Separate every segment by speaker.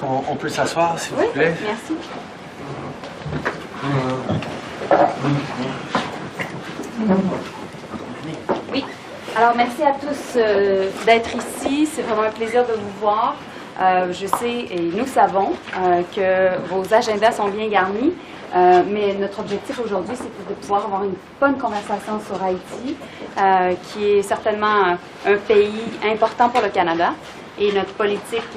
Speaker 1: On peut s'asseoir, s'il vous plaît?
Speaker 2: Merci. Oui. Alors, merci à tous d'être ici. C'est vraiment un plaisir de vous voir. Je sais et nous savons que vos agendas sont bien garnis, mais notre objectif aujourd'hui, c'est de pouvoir avoir une bonne conversation sur Haïti, qui est certainement un pays important pour le Canada. Et notre politique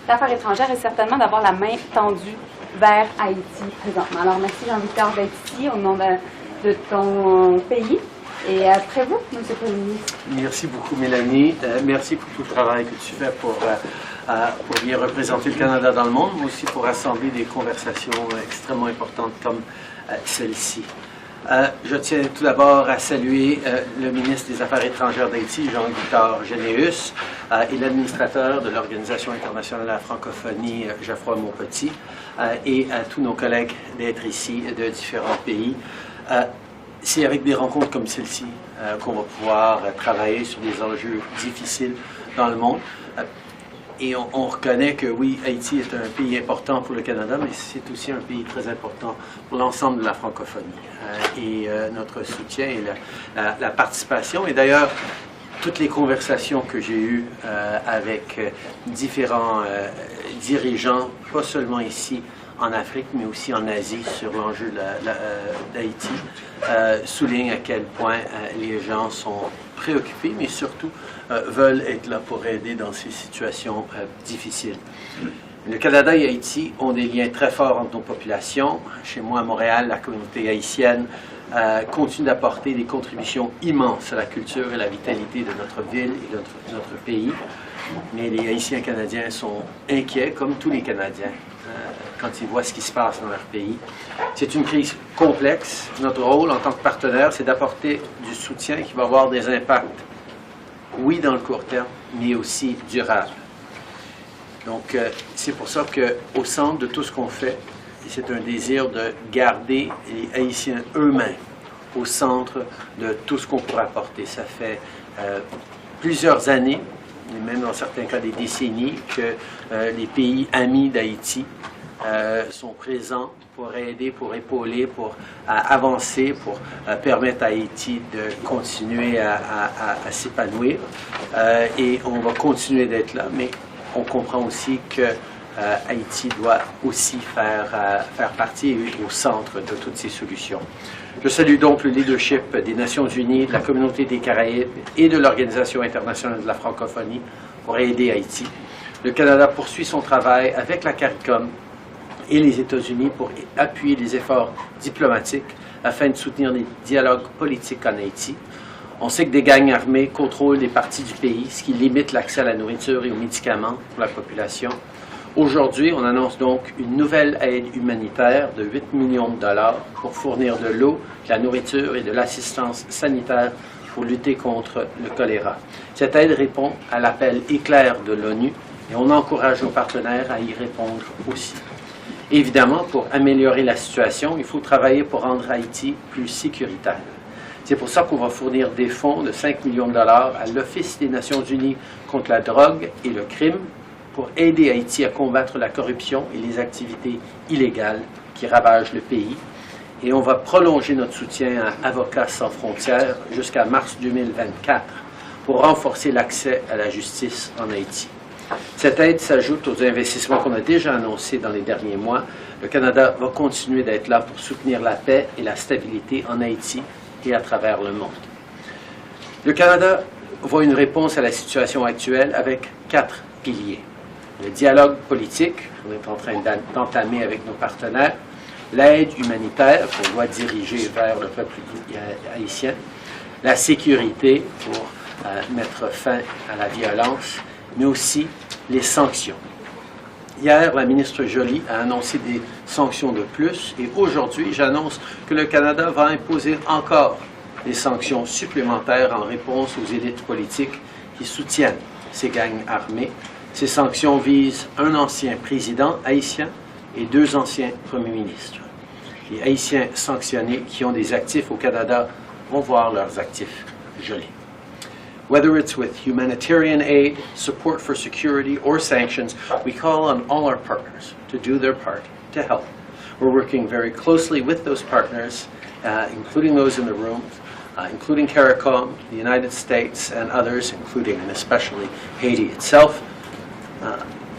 Speaker 2: d'affaires étrangères est certainement d'avoir la main tendue vers Haïti présentement. Alors, merci Jean-Victor d'être ici au nom de ton pays. Et après vous, M. le Premier ministre.
Speaker 1: Merci beaucoup, Mélanie. Merci pour tout le travail que tu fais pour bien représenter le Canada dans le monde, mais aussi pour rassembler des conversations extrêmement importantes comme celle-ci. Je tiens tout d'abord à saluer le ministre des Affaires étrangères d'Haïti, Jean-Victor Généus, et l'administrateur de l'Organisation internationale de la francophonie, Geoffroy Maupetit, et à tous nos collègues d'être ici de différents pays. C'est avec des rencontres comme celle-ci qu'on va pouvoir travailler sur des enjeux difficiles dans le monde. Et on reconnaît que oui, Haïti est un pays important pour le Canada, mais c'est aussi un pays très important pour l'ensemble de la francophonie. Et notre soutien et la participation, et d'ailleurs, toutes les conversations que j'ai eues avec différents dirigeants, pas seulement ici en Afrique, mais aussi en Asie, sur l'enjeu d'Haïti, soulignent à quel point les gens sont préoccupés, mais surtout veulent être là pour aider dans ces situations difficiles. Le Canada et Haïti ont des liens très forts entre nos populations. Chez moi, à Montréal, la communauté haïtienne continue d'apporter des contributions immenses à la culture et la vitalité de notre ville et de notre pays. Mais les Haïtiens canadiens sont inquiets, comme tous les Canadiens, quand ils voient ce qui se passe dans leur pays. C'est une crise complexe. Notre rôle en tant que partenaire, c'est d'apporter du soutien qui va avoir des impacts, oui, dans le court terme, mais aussi durables. Donc, c'est pour ça qu'au centre de tout ce qu'on fait, c'est un désir de garder les Haïtiens eux-mêmes au centre de tout ce qu'on pourrait apporter. Ça fait plusieurs années, et même dans certains cas des décennies, que les pays amis d'Haïti sont présents pour aider, pour épauler, pour avancer, pour permettre à Haïti de continuer à s'épanouir. Et on va continuer d'être là, mais on comprend aussi que Haïti doit aussi faire partie au centre de toutes ces solutions. Je salue donc le leadership des Nations Unies, de la Communauté des Caraïbes et de l'Organisation internationale de la francophonie pour aider Haïti. Le Canada poursuit son travail avec la CARICOM et les États-Unis pour appuyer les efforts diplomatiques afin de soutenir les dialogues politiques en Haïti. On sait que des gangs armés contrôlent des parties du pays, ce qui limite l'accès à la nourriture et aux médicaments pour la population. Aujourd'hui, on annonce donc une nouvelle aide humanitaire de 8 millions de dollars pour fournir de l'eau, de la nourriture et de l'assistance sanitaire pour lutter contre le choléra. Cette aide répond à l'appel éclair de l'ONU et on encourage nos partenaires à y répondre aussi. Évidemment, pour améliorer la situation, il faut travailler pour rendre Haïti plus sécuritaire. C'est pour ça qu'on va fournir des fonds de 5 millions de dollars à l'Office des Nations Unies contre la drogue et le crime pour aider Haïti à combattre la corruption et les activités illégales qui ravagent le pays. Et on va prolonger notre soutien à Avocats sans frontières jusqu'à mars 2024 pour renforcer l'accès à la justice en Haïti. Cette aide s'ajoute aux investissements qu'on a déjà annoncés dans les derniers mois. Le Canada va continuer d'être là pour soutenir la paix et la stabilité en Haïti et à travers le monde. Le Canada voit une réponse à la situation actuelle avec 4 piliers. Le dialogue politique qu'on est en train d'entamer avec nos partenaires, l'aide humanitaire qu'on doit diriger vers le peuple haïtien, la sécurité pour mettre fin à la violence, mais aussi les sanctions. Hier, la ministre Joly a annoncé des sanctions de plus et aujourd'hui, j'annonce que le Canada va imposer encore des sanctions supplémentaires en réponse aux élites politiques qui soutiennent ces gangs armés. Ces sanctions visent un ancien président haïtien et 2 anciens premiers ministres. Les Haïtiens sanctionnés qui ont des actifs au Canada vont voir leurs actifs gelés. Whether it's with humanitarian aid, support for security, or sanctions, we call on all our partners to do their part to help. We're working very closely with those partners, including those in the room, including CARICOM, the United States, and others, including and especially Haiti itself,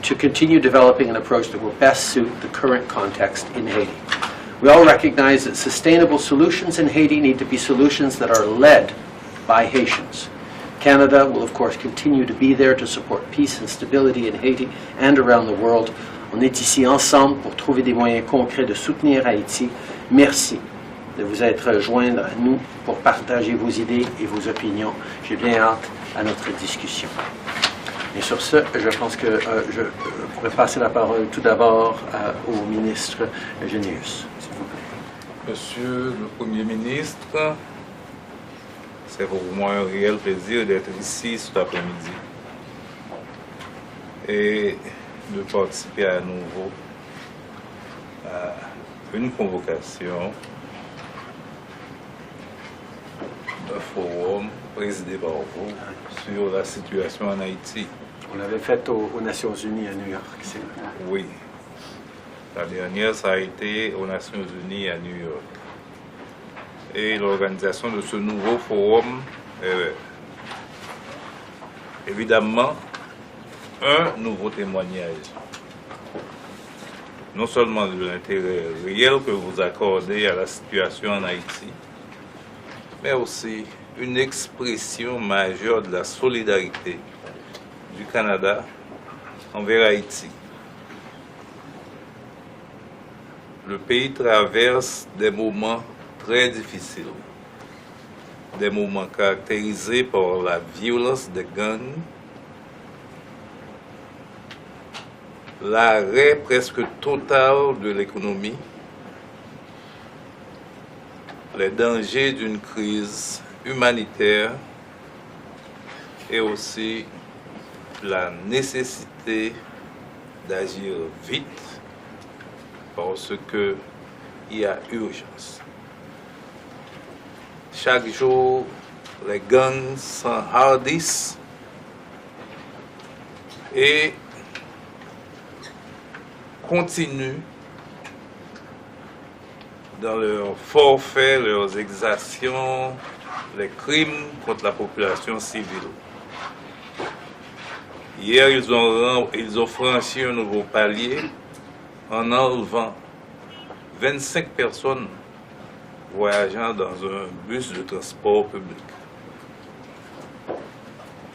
Speaker 1: to continue developing an approach that will best suit the current context in Haiti. We all recognize that sustainable solutions in Haiti need to be solutions that are led by Haitians. Canada will, of course, continue to be there to support peace and stability in Haiti and around the world. On est ici ensemble pour trouver des moyens concrets de soutenir Haïti. Merci de vous être joindre à nous pour partager vos idées et vos opinions. J'ai bien hâte à notre discussion. Et sur ce, je pense que je pourrais passer la parole tout d'abord au ministre Généus, s'il vous plaît.
Speaker 3: Monsieur le Premier ministre, c'est pour moi un réel plaisir d'être ici cet après-midi et de participer à nouveau à une convocation d'un forum présidé par vous sur la situation en Haïti.
Speaker 1: On l'avait fait aux Nations Unies à New York.
Speaker 3: Oui. La dernière, ça a été aux Nations Unies à New York. Et l'organisation de ce nouveau forum est évidemment un nouveau témoignage. Non seulement de l'intérêt réel que vous accordez à la situation en Haïti, mais aussi une expression majeure de la solidarité du Canada envers Haïti. Le pays traverse des moments très difficiles, des moments caractérisés par la violence des gangs, l'arrêt presque total de l'économie, les dangers d'une crise humanitaire et aussi la nécessité d'agir vite parce qu'il y a urgence. Chaque jour, les gangs s'enhardissent et continuent dans leurs forfaits, leurs exactions, les crimes contre la population civile. Hier, ils ont franchi un nouveau palier en enlevant 25 personnes voyageant dans un bus de transport public.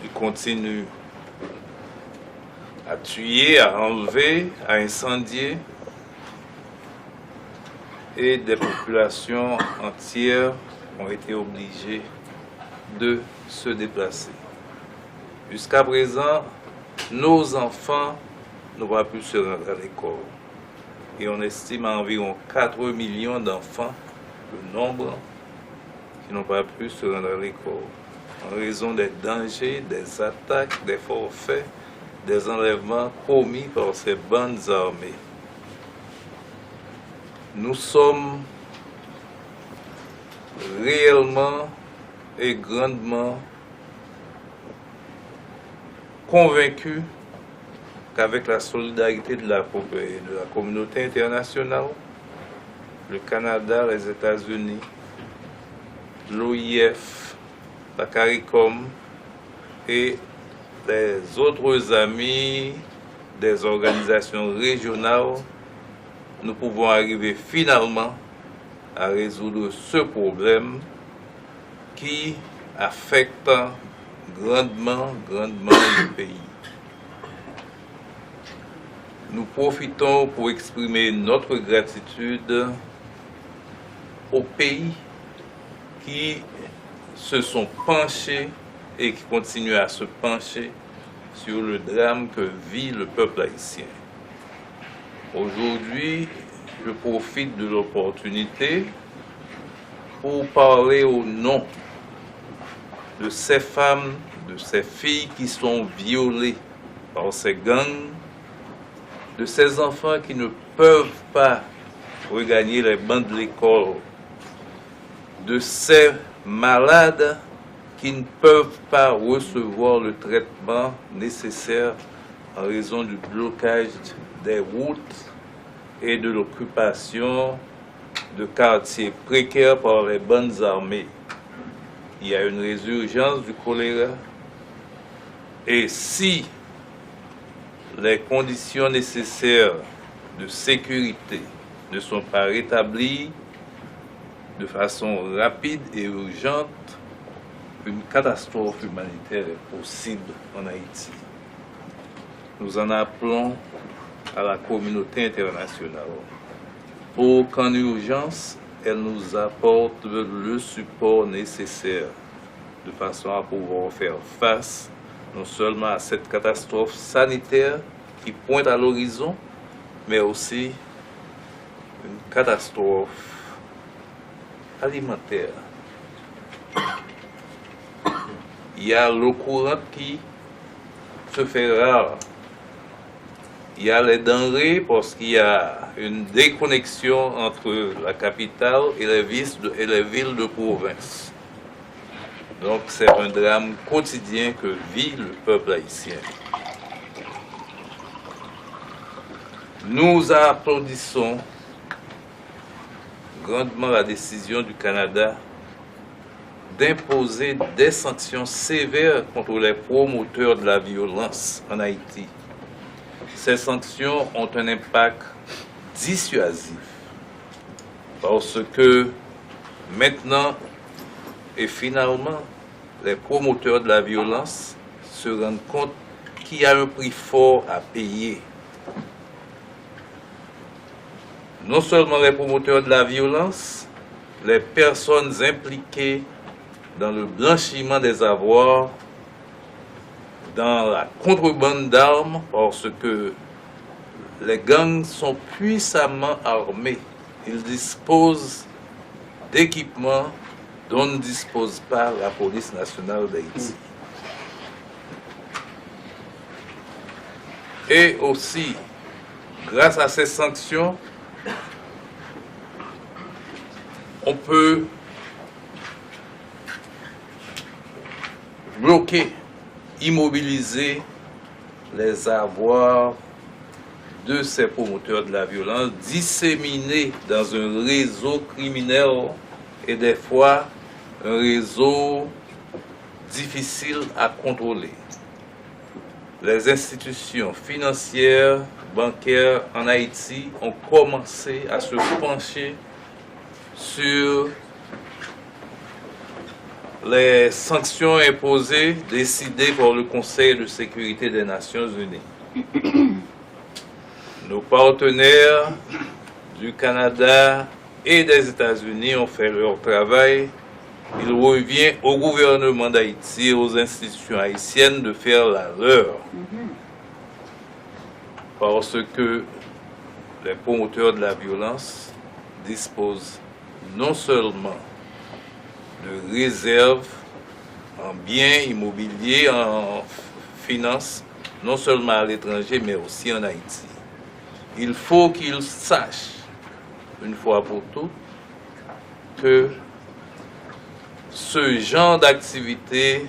Speaker 3: Ils continuent à tuer, à enlever, à incendier, et des populations entières ont été obligées de se déplacer. Jusqu'à présent, nos enfants n'ont pas pu se rendre à l'école. Et on estime à environ 4 millions d'enfants, le nombre, qui n'ont pas pu se rendre à l'école, en raison des dangers, des attaques, des forfaits, des enlèvements commis par ces bandes armées. Nous sommes réellement et grandement convaincus qu'avec la solidarité de la communauté internationale, le Canada, les États-Unis, l'OIF, la CARICOM et les autres amis des organisations régionales, nous pouvons arriver finalement à résoudre ce problème qui affecte grandement le pays. Nous profitons pour exprimer notre gratitude aux pays qui se sont penchés et qui continuent à se pencher sur le drame que vit le peuple haïtien. Aujourd'hui, je profite de l'opportunité pour parler au nom de ces femmes, de ces filles qui sont violées par ces gangs, de ces enfants qui ne peuvent pas regagner les bancs de l'école, de ces malades qui ne peuvent pas recevoir le traitement nécessaire en raison du blocage des routes et de l'occupation de quartiers précaires par les bandes armées. Il y a une résurgence du choléra et si les conditions nécessaires de sécurité ne sont pas rétablies de façon rapide et urgente, une catastrophe humanitaire est possible en Haïti. Nous en appelons à la communauté internationale pour qu'en urgence, elle nous apporte le support nécessaire de façon à pouvoir faire face non seulement à cette catastrophe sanitaire qui pointe à l'horizon, mais aussi une catastrophe alimentaire. Il y a l'eau courante qui se fait rare. Il y a les denrées parce qu'il y a une déconnexion entre la capitale et les villes de province. Donc c'est un drame quotidien que vit le peuple haïtien. Nous applaudissons grandement la décision du Canada d'imposer des sanctions sévères contre les promoteurs de la violence en Haïti. Ces sanctions ont un impact dissuasif parce que maintenant et finalement, les promoteurs de la violence se rendent compte qu'il y a un prix fort à payer. Non seulement les promoteurs de la violence, les personnes impliquées dans le blanchiment des avoirs, dans la contrebande d'armes, parce que les gangs sont puissamment armés. Ils disposent d'équipements dont ne dispose pas la police nationale d'Haïti. Et aussi, grâce à ces sanctions, on peut bloquer, immobiliser les avoirs de ces promoteurs de la violence disséminés dans un réseau criminel et des fois un réseau difficile à contrôler. Les institutions financières, bancaires en Haïti ont commencé à se pencher sur les sanctions imposées, décidées par le Conseil de sécurité des Nations Unies. Nos partenaires du Canada et des États-Unis ont fait leur travail. Il revient au gouvernement d'Haïti et aux institutions haïtiennes de faire la leur. Parce que les promoteurs de la violence disposent non seulement de réserves en biens immobiliers, en finances, non seulement à l'étranger, mais aussi en Haïti. Il faut qu'ils sachent, une fois pour toutes, que ce genre d'activité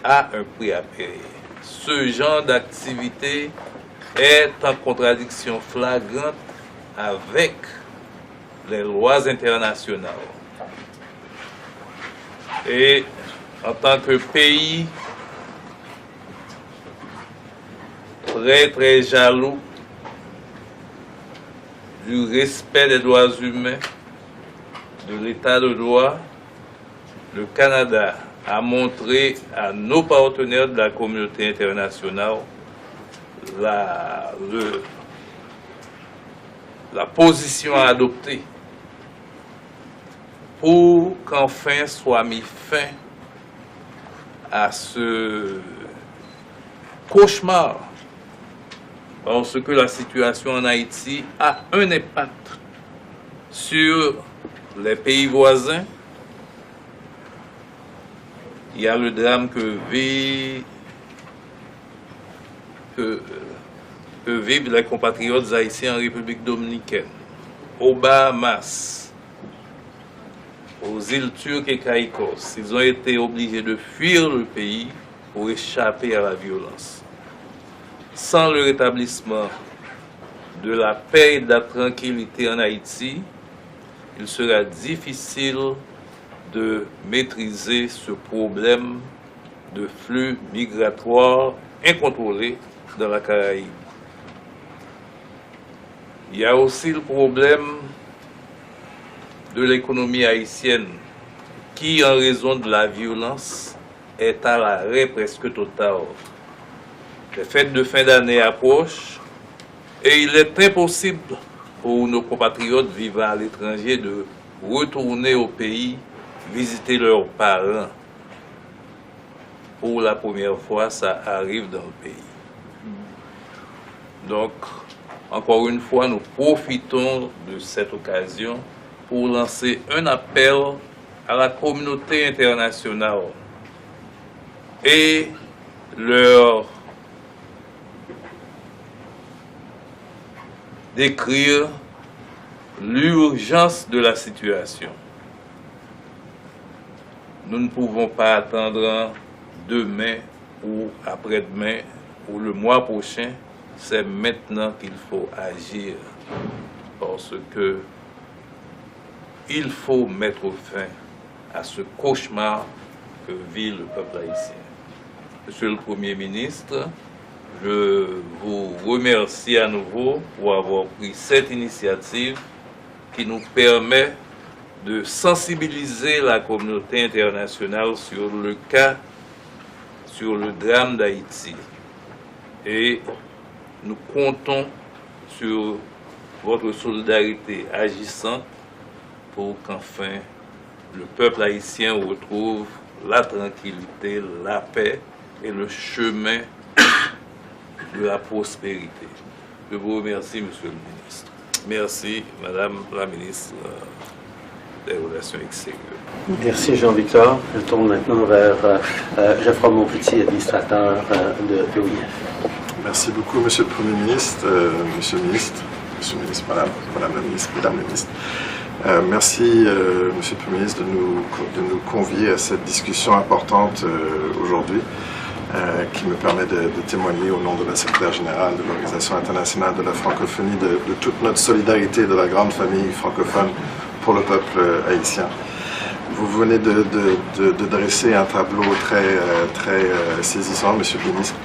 Speaker 3: a un prix à payer. Ce genre d'activité est en contradiction flagrante avec les lois internationales. Et en tant que pays très très jaloux du respect des droits humains, de l'état de droit, le Canada a montré à nos partenaires de la communauté internationale la position à adopter pour qu'enfin soit mis fin à ce cauchemar, parce que la situation en Haïti a un impact sur les pays voisins. Il y a le drame que vivent les compatriotes haïtiens en République dominicaine, aux Bahamas, aux îles Turques et Caïcos. Ils ont été obligés de fuir le pays pour échapper à la violence. Sans le rétablissement de la paix et de la tranquillité en Haïti, il sera difficile de maîtriser ce problème de flux migratoires incontrôlés dans la Caraïbe. Il y a aussi le problème de l'économie haïtienne qui, en raison de la violence, est à l'arrêt presque total. Les fêtes de fin d'année approchent et il est impossible pour nos compatriotes vivant à l'étranger de retourner au pays, visiter leurs parents. Pour la première fois, ça arrive dans le pays. Donc, encore une fois, nous profitons de cette occasion pour lancer un appel à la communauté internationale et leur décrire l'urgence de la situation. Nous ne pouvons pas attendre demain ou après-demain ou le mois prochain. C'est maintenant qu'il faut agir parce que il faut mettre fin à ce cauchemar que vit le peuple haïtien. Monsieur le Premier ministre, je vous remercie à nouveau pour avoir pris cette initiative qui nous permet de sensibiliser la communauté internationale sur le cas, sur le drame d'Haïti. Et nous comptons sur votre solidarité agissante pour qu'enfin le peuple haïtien retrouve la tranquillité, la paix et le chemin de la prospérité. Je vous remercie, Monsieur le ministre. Merci, Madame la ministre des Relations extérieures.
Speaker 1: Merci, Jean-Victor. Je tourne maintenant vers Geoffroy Monpetit, administrateur de l'OIF.
Speaker 4: Merci beaucoup, Monsieur le Premier ministre, Monsieur le ministre, Madame la ministre, Mesdames les ministres. Merci, Monsieur le Premier ministre, de nous convier à cette discussion importante aujourd'hui, qui me permet de témoigner au nom de la secrétaire générale de l'Organisation internationale de la francophonie de toute notre solidarité de la grande famille francophone pour le peuple haïtien. Vous venez de dresser un tableau très saisissant, Monsieur le ministre.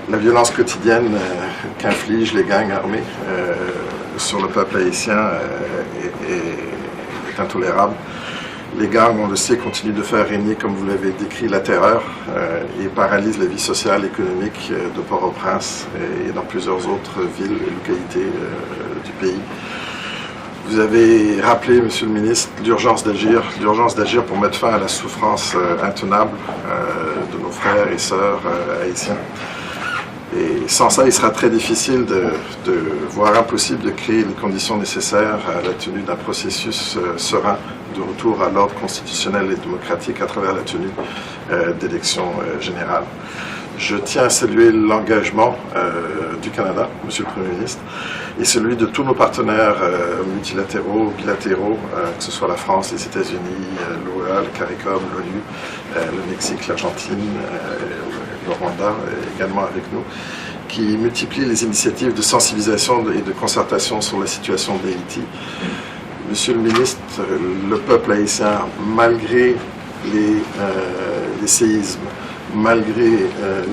Speaker 4: La violence quotidienne qu'infligent les gangs armés sur le peuple haïtien est intolérable. Les gangs, on le sait, continuent de faire régner, comme vous l'avez décrit, la terreur et paralysent la vie sociale et économique de Port-au-Prince et dans plusieurs autres villes et localités du pays. Vous avez rappelé, Monsieur le ministre, l'urgence d'agir pour mettre fin à la souffrance intenable de nos frères et sœurs haïtiens. Et sans ça, il sera très difficile voire impossible de créer les conditions nécessaires à la tenue d'un processus serein de retour à l'ordre constitutionnel et démocratique à travers la tenue d'élections générales. Je tiens à saluer l'engagement du Canada, Monsieur le Premier ministre, et celui de tous nos partenaires multilatéraux, bilatéraux, que ce soit la France, les États-Unis, l'OEA, le CARICOM, l'ONU, le Mexique, l'Argentine, le Rwanda également avec nous, qui multiplient les initiatives de sensibilisation et de concertation sur la situation d'Haïti. Monsieur le ministre, le peuple haïtien, malgré les séismes, malgré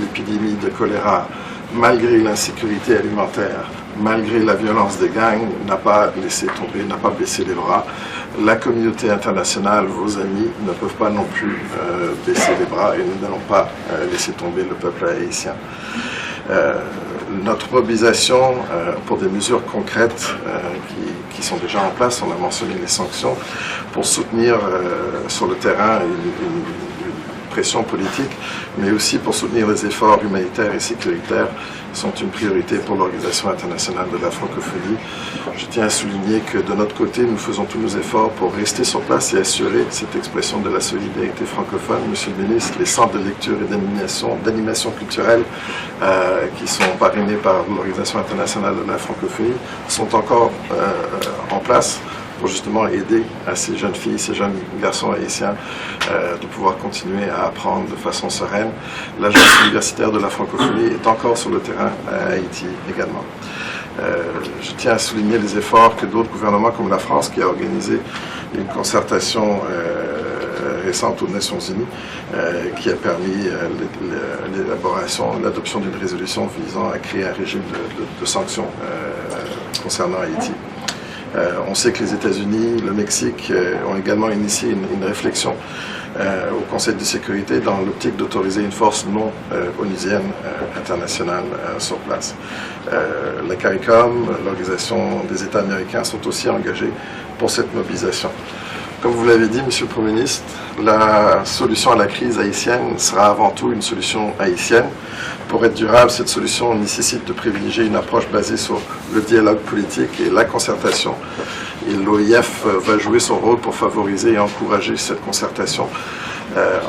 Speaker 4: l'épidémie de choléra, malgré l'insécurité alimentaire, malgré la violence des gangs, n'a pas laissé tomber, n'a pas baissé les bras. La communauté internationale, vos amis, ne peuvent pas non plus baisser les bras et nous n'allons pas laisser tomber le peuple haïtien. Notre mobilisation pour des mesures concrètes qui sont déjà en place, on a mentionné les sanctions, pour soutenir sur le terrain une pression politique, mais aussi pour soutenir les efforts humanitaires et sécuritaires sont une priorité pour l'Organisation internationale de la francophonie. Je tiens à souligner que de notre côté, nous faisons tous nos efforts pour rester sur place et assurer cette expression de la solidarité francophone. Monsieur le ministre, les centres de lecture et d'animation culturelle qui sont parrainés par l'Organisation internationale de la francophonie sont encore en place pour justement aider à ces jeunes filles, ces jeunes garçons haïtiens de pouvoir continuer à apprendre de façon sereine. L'Agence universitaire de la francophonie est encore sur le terrain à Haïti également. Je tiens à souligner les efforts que d'autres gouvernements comme la France, qui a organisé une concertation récente aux Nations Unies, qui a permis l'adoption d'une résolution visant à créer un régime de sanctions concernant Haïti. On sait que les États-Unis, le Mexique ont également initié une réflexion au Conseil de sécurité dans l'optique d'autoriser une force non onusienne internationale sur place. La CARICOM, l'Organisation des États américains, sont aussi engagés pour cette mobilisation. Comme vous l'avez dit, Monsieur le Premier ministre, la solution à la crise haïtienne sera avant tout une solution haïtienne. Pour être durable, cette solution nécessite de privilégier une approche basée sur le dialogue politique et la concertation. Et l'OIF va jouer son rôle pour favoriser et encourager cette concertation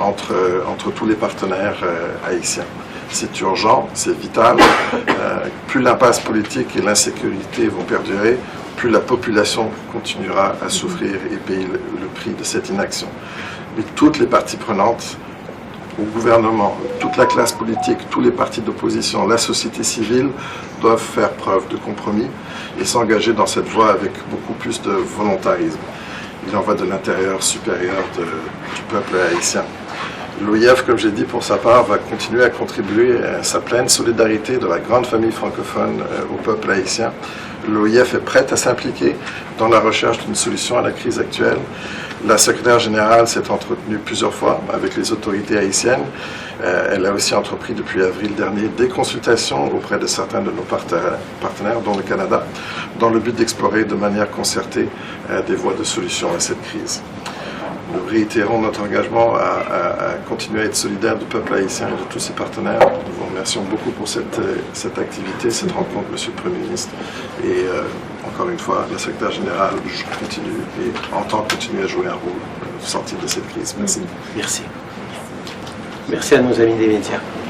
Speaker 4: entre tous les partenaires haïtiens. C'est urgent, c'est vital. Plus l'impasse politique et l'insécurité vont perdurer, plus la population continuera à souffrir et payer le prix de cette inaction. Mais toutes les parties prenantes, au gouvernement, toute la classe politique, tous les partis d'opposition, la société civile, doivent faire preuve de compromis et s'engager dans cette voie avec beaucoup plus de volontarisme. Il en va de l'intérêt supérieur du peuple haïtien. L'OIF, comme j'ai dit, pour sa part, va continuer à contribuer à sa pleine solidarité de la grande famille francophone au peuple haïtien. L'OIF est prête à s'impliquer dans la recherche d'une solution à la crise actuelle. La secrétaire générale s'est entretenue plusieurs fois avec les autorités haïtiennes. Elle a aussi entrepris depuis avril dernier des consultations auprès de certains de nos partenaires, dont le Canada, dans le but d'explorer de manière concertée des voies de solution à cette crise. Nous réitérons notre engagement à continuer à être solidaires du peuple haïtien et de tous ses partenaires. Nous vous remercions beaucoup pour cette activité, cette rencontre, Monsieur le Premier ministre. Et encore une fois, la secrétaire générale continue et entend continuer à jouer un rôle sorti de cette crise. Merci.
Speaker 1: Merci. Merci à nos amis des médias.